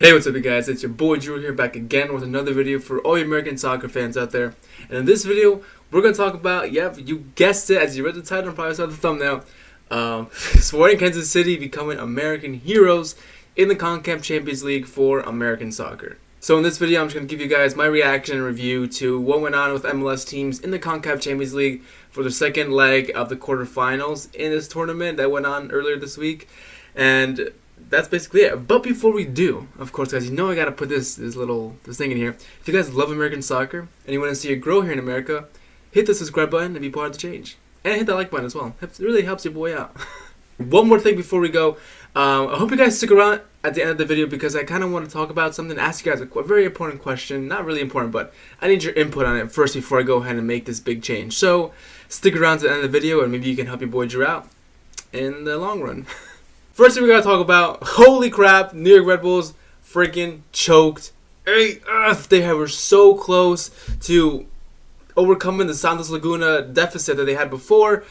Hey, what's up you guys, it's your boy Drew here back again with another video for all you American soccer fans out there. And in this video, we're going to talk about, you guessed it, as you read the title and probably saw the thumbnail, Sporting Kansas City becoming American heroes in the Concacaf Champions League for American soccer. So in this video, I'm just going to give you guys my reaction and review to what went on with MLS teams in the Concacaf Champions League for the second leg of the quarterfinals in this tournament that went on earlier this week. And that's basically it. But before we do, of course, guys, you know I gotta put this thing in here. If you guys love American soccer and you want to see it grow here in America, hit the subscribe button and be part of the change. And hit that like button as well. It really helps your boy out. One more thing before we go. I hope you guys stick around at the end of the video because I kind of want to talk about something, ask you guys a very important question. Not really important, but I need your input on it first before I go ahead and make this big change. So stick around to the end of the video and maybe you can help your boy Drew out in the long run. First thing we gotta talk about, holy crap, New York Red Bulls freaking choked. They were so close to overcoming the Santos Laguna deficit that they had before.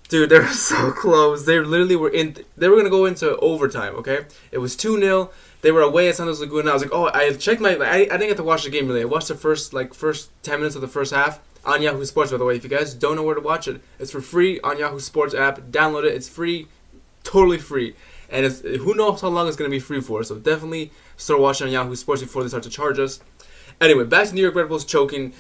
Dude, they were so close. They literally were they were gonna go into overtime, okay? It was 2-0. They were away at Santos Laguna. I was like, oh, I checked I didn't get to watch the game really. I watched the first 10 minutes of the first half on Yahoo Sports, by the way. If you guys don't know where to watch it, it's for free on Yahoo Sports app. Download it, it's free. Totally free, and who knows how long it's going to be free for, so definitely start watching on Yahoo Sports before they start to charge us. Anyway, back to New York Red Bulls choking.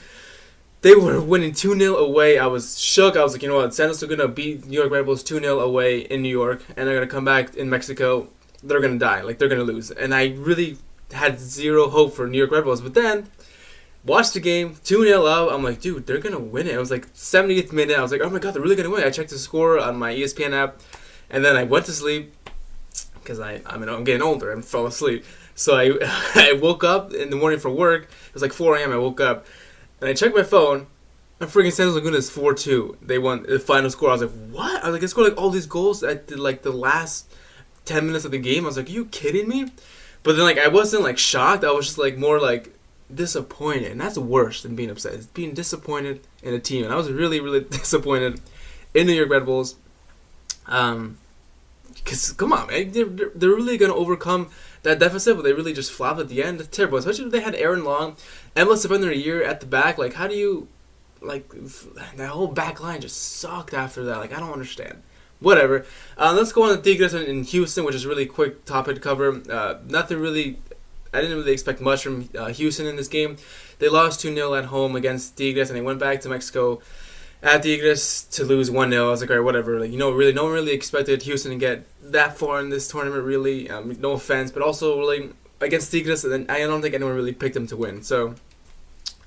They were winning 2-0 away. I was shook. I was like, you know what, Santos are going to beat New York Red Bulls 2-0 away in New York, and they're going to come back in Mexico. They're going to die. They're going to lose. And I really had zero hope for New York Red Bulls, but then watched the game, 2-0 up. I'm like, dude, they're going to win it. It was like 70th minute. I was like, oh my god, they're really going to win it. I checked the score on my ESPN app. And then I went to sleep because I'm getting older and fell asleep. So I woke up in the morning for work. It was like 4 a.m. I woke up and I checked my phone. And freaking Santos Laguna is 4-2. They won the final score. I was like, what? I was like, they scored all these goals at the last 10 minutes of the game. I was like, are you kidding me? But then I wasn't shocked. I was just more disappointed. And that's worse than being upset. It's being disappointed in a team. And I was really, really disappointed in New York Red Bulls. Because come on, man, they're really gonna overcome that deficit, but they really just flopped at the end. It's terrible, especially if they had Aaron Long, MLS Defender of the Year at the back. How do you that whole back line just sucked after that? I don't understand. Whatever. Let's go on to Tigres in Houston, which is a really quick topic to cover. Nothing really. I didn't really expect much from Houston in this game. They lost 2-0 at home against Tigres, and they went back to Mexico at Tigres to lose 1-0. I was like, all right, whatever. Really, no one really expected Houston to get that far in this tournament, really. No offense, but also really against Tigres, and I don't think anyone really picked them to win. So,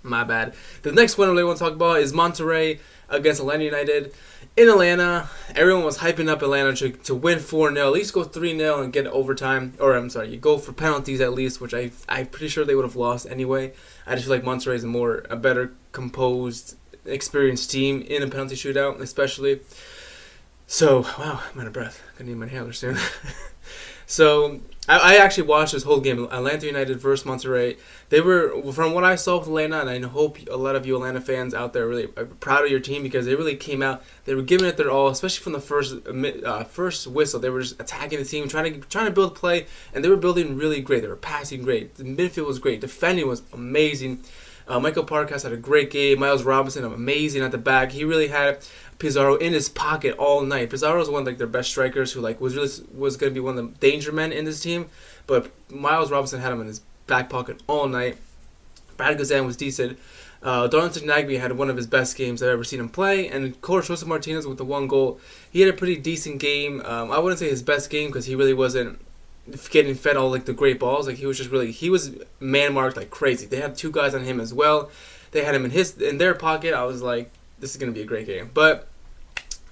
my bad. The next one I really want to talk about is Monterrey against Atlanta United in Atlanta. Everyone was hyping up Atlanta to win 4-0, at least go 3-0 and get overtime. Or I'm sorry, you go for penalties at least, which I'm pretty sure they would have lost anyway. I just feel like Monterrey is a better composed, experienced team in a penalty shootout, especially. So, wow, I'm out of breath. I'm gonna need my inhaler soon. So, I actually watched this whole game, Atlanta United versus Monterrey. They were, from what I saw with Atlanta, and I hope a lot of you Atlanta fans out there really are proud of your team because they really came out. They were giving it their all, especially from the first whistle. They were just attacking the team, trying to build play, and they were building really great. They were passing great. The midfield was great. Defending was amazing. Michael Parkas had a great game. Miles Robinson, amazing at the back. He really had Pizarro in his pocket all night. Pizarro was one of their best strikers who was going to be one of the danger men in this team. But Miles Robinson had him in his back pocket all night. Brad Guzan was decent. Donaldson Nagbe had one of his best games I've ever seen him play. And of course, Jose Martinez with the one goal. He had a pretty decent game. I wouldn't say his best game because he really wasn't getting fed all the great balls. He was man marked like crazy. They had two guys on him as well. They had him in their pocket. I was like, this is gonna be a great game. But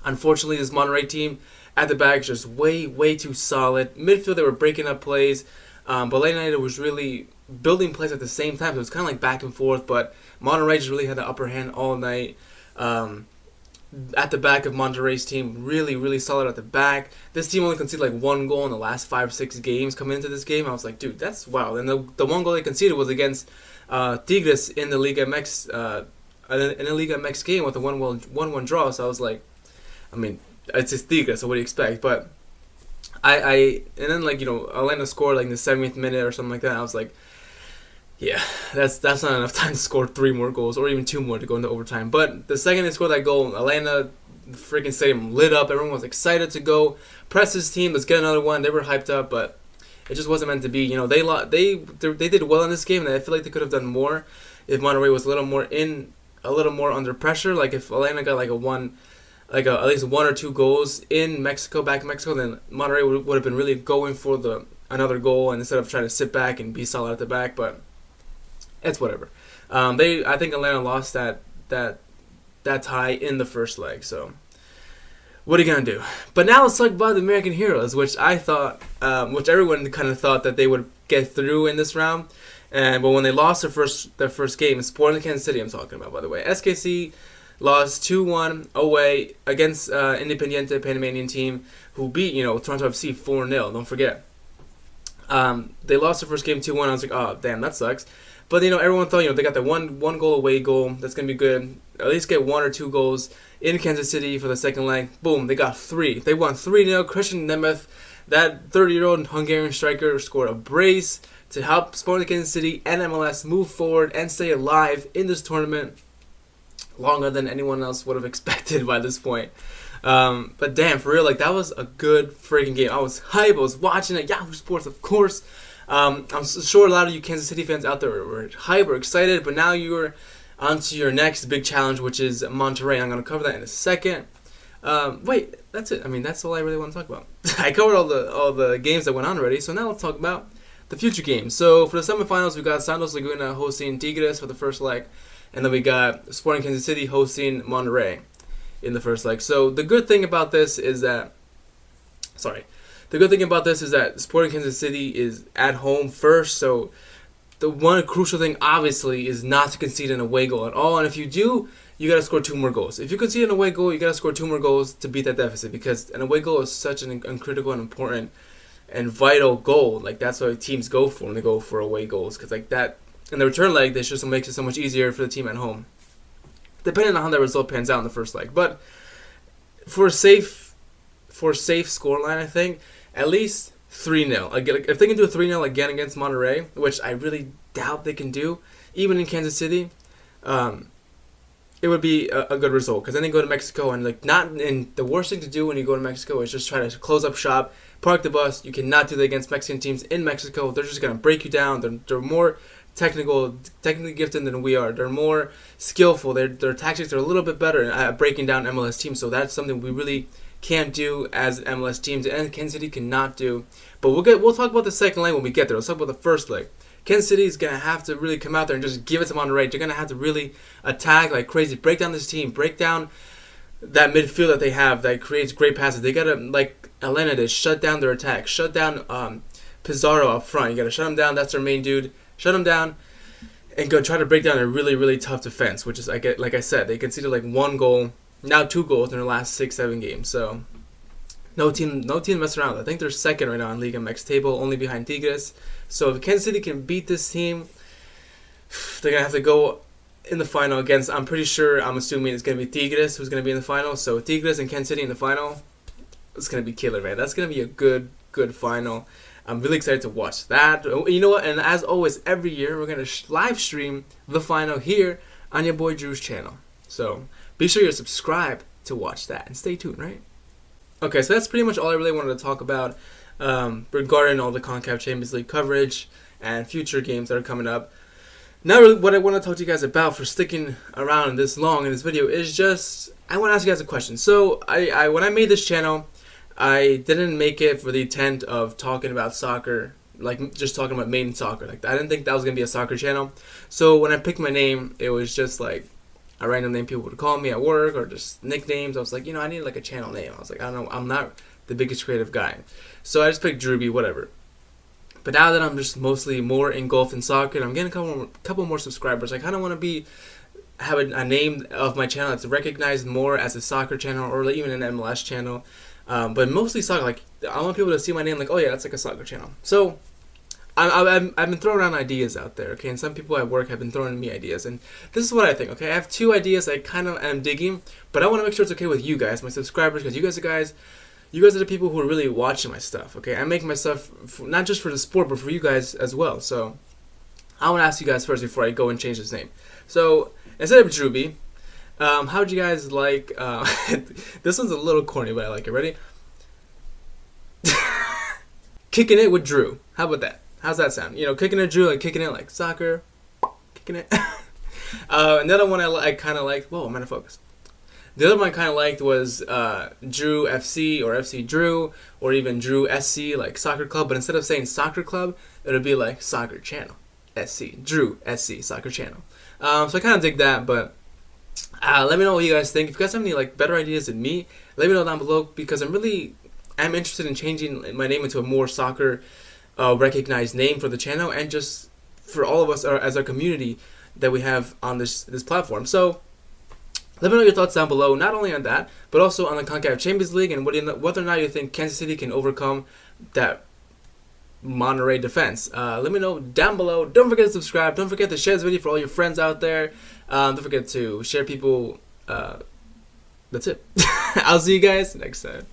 unfortunately, this Monterrey team at the back is just way too solid. Midfield, they were breaking up plays, but Atlanta United was really building plays at the same time. So it was kind of back and forth. But Monterrey just really had the upper hand all night. At the back of Monterrey's team, really solid at the back. This team only conceded one goal in the last 5-6 games coming into this game. I was like, dude, that's wild. And the one goal they conceded was against Tigres in the Liga MX game with a 1-1 draw. So I was like, I mean, it's just Tigres, so what do you expect? But And then like Atlanta scored like in the 70th minute or something like that. I was like, yeah, that's not enough time to score 3 more goals or even 2 more to go into overtime. But the second they scored that goal, Atlanta, the freaking stadium lit up. Everyone was excited to go press this team. Let's get another one. They were hyped up, but it just wasn't meant to be. They did well in this game, and I feel like they could have done more if Monterrey was a little more under pressure. Like if Atlanta got like at least 1 or 2 goals in Mexico, back in Mexico, then Monterrey would have been really going for another goal, and instead of trying to sit back and be solid at the back. But it's whatever. I think Atlanta lost that tie in the first leg. So what are you gonna do? But now let's talk about the American Heroes, which I thought, which everyone kind of thought that they would get through in this round. But when they lost their first game, Sporting Kansas City, I'm talking about, by the way, SKC lost 2-1 away against Independiente Panamanian team, who beat Toronto FC 4-0. Don't forget. They lost their first game 2-1. I was like, oh damn, that sucks. But everyone thought they got that one goal away goal. That's gonna be good. At least get 1 or 2 goals in Kansas City for the second leg. Boom, they got 3. They won 3-0. Christian Nemeth, that 30-year-old Hungarian striker, scored a brace to help Sporting Kansas City and MLS move forward and stay alive in this tournament longer than anyone else would have expected by this point. But damn, for real, like that was a good freaking game. I was hype. I was watching it. Yahoo Sports, of course. I'm sure a lot of you Kansas City fans out there were hype or excited, but now you're on to your next big challenge, which is Monterrey. I'm going to cover that in a second. Wait, that's it. I mean, that's all I really want to talk about. I covered all the games that went on already, so now let's talk about the future games. So for the semifinals, we got Santos Laguna hosting Tigres for the first leg, and then we got Sporting Kansas City hosting Monterrey in the first leg. So the good thing about this is that, Sporting Kansas City is at home first. So the one crucial thing, obviously, is not to concede an away goal at all. And if you do, you got to score 2 more goals. If you concede an away goal, you got to score 2 more goals to beat that deficit, because an away goal is such an critical and important and vital goal. Like that's what teams go for when they go for away goals, because like that in the return leg, this just makes it so much easier for the team at home, depending on how that result pans out in the first leg. But for a safe scoreline, I think at least 3-0. Again, if they can do a 3-0 again against Monterrey, which I really doubt they can do, even in Kansas City, it would be a good result, because then they go to Mexico and the worst thing to do when you go to Mexico is just try to close up shop, park the bus. You cannot do that against Mexican teams in Mexico. They're just gonna break you down. They're more technically gifted than we are. They're more skillful. Their tactics are a little bit better at breaking down MLS teams. So that's something we really can't do as MLS teams, and Kansas City cannot do. But we'll talk about the second leg when we get there. Let's talk about the first leg. Kansas City is going to have to really come out there and just give it to Monterrey. They're going to have to really attack like crazy, break down this team, break down that midfield that they have that creates great passes. They got to, like Atlanta did, shut down their attack, shut down Pizarro up front. You got to shut him down. That's their main dude. Shut him down and go try to break down a really, really tough defense, which is, like I said, they conceded like 1 goal, now 2 goals in their last 6-7 games. So no team messing around. I think they're second right now in Liga MX table, only behind Tigres. So if Kansas City can beat this team, they're going to have to go in the final against, I'm assuming it's going to be Tigres who's going to be in the final. So Tigres and Kansas City in the final, it's going to be killer, man. That's going to be a good final. I'm really excited to watch that. You know what? And as always, every year, we're going to live stream the final here on your boy Drew's channel. So be sure you're subscribed to watch that and stay tuned, right? Okay, so that's pretty much all I really wanted to talk about regarding all the Concacaf Champions League coverage and future games that are coming up. Now, really, what I want to talk to you guys about for sticking around this long in this video is just, I want to ask you guys a question. So, I when I made this channel, I didn't make it for the intent of talking about soccer, like just talking about main soccer. Like I didn't think that was going to be a soccer channel. So when I picked my name, it was just like a random name people would call me at work or just nicknames. I was like, I need like a channel name. I was like, I don't know, I'm not the biggest creative guy. So I just picked Drewby, whatever. But now that I'm just mostly more engulfed in soccer and I'm getting a couple more subscribers, I kind of want to have a name of my channel that's recognized more as a soccer channel or even an MLS channel. But mostly soccer. Like I want people to see my name like, oh yeah, that's like a soccer channel. So I've been throwing around ideas out there, okay? And some people at work have been throwing me ideas. And this is what I think, okay? I have 2 ideas I kind of am digging, but I want to make sure it's okay with you guys, my subscribers, because you you guys are the people who are really watching my stuff. Okay, I make my stuff not just for the sport, but for you guys as well. So I want to ask you guys first before I go and change this name. So instead of Drewby, how would you guys like? This one's a little corny, but I like it. Ready? Kicking it with Drew. How about that? How's that sound? You know, kicking it Drew, like kicking it like soccer, kicking it. Another one I kind of liked. Whoa, I'm out of focus. The other one I kind of liked was Drew FC or FC Drew, or even Drew SC, like soccer club. But instead of saying soccer club, it would be like soccer channel, SC, Drew SC, soccer channel. So I kind of dig that, but let me know what you guys think. If you guys have any like better ideas than me, let me know down below, because I'm interested in changing my name into a more soccer recognized name for the channel, and just for all of us as our community that we have on this platform. So let me know your thoughts down below, not only on that, but also on the Concacaf Champions League, and whether or not you think Kansas City can overcome that Monterrey defense. Let me know down below. Don't forget to subscribe. Don't forget to share this video for all your friends out there. Don't forget to share people. That's it. I'll see you guys next time.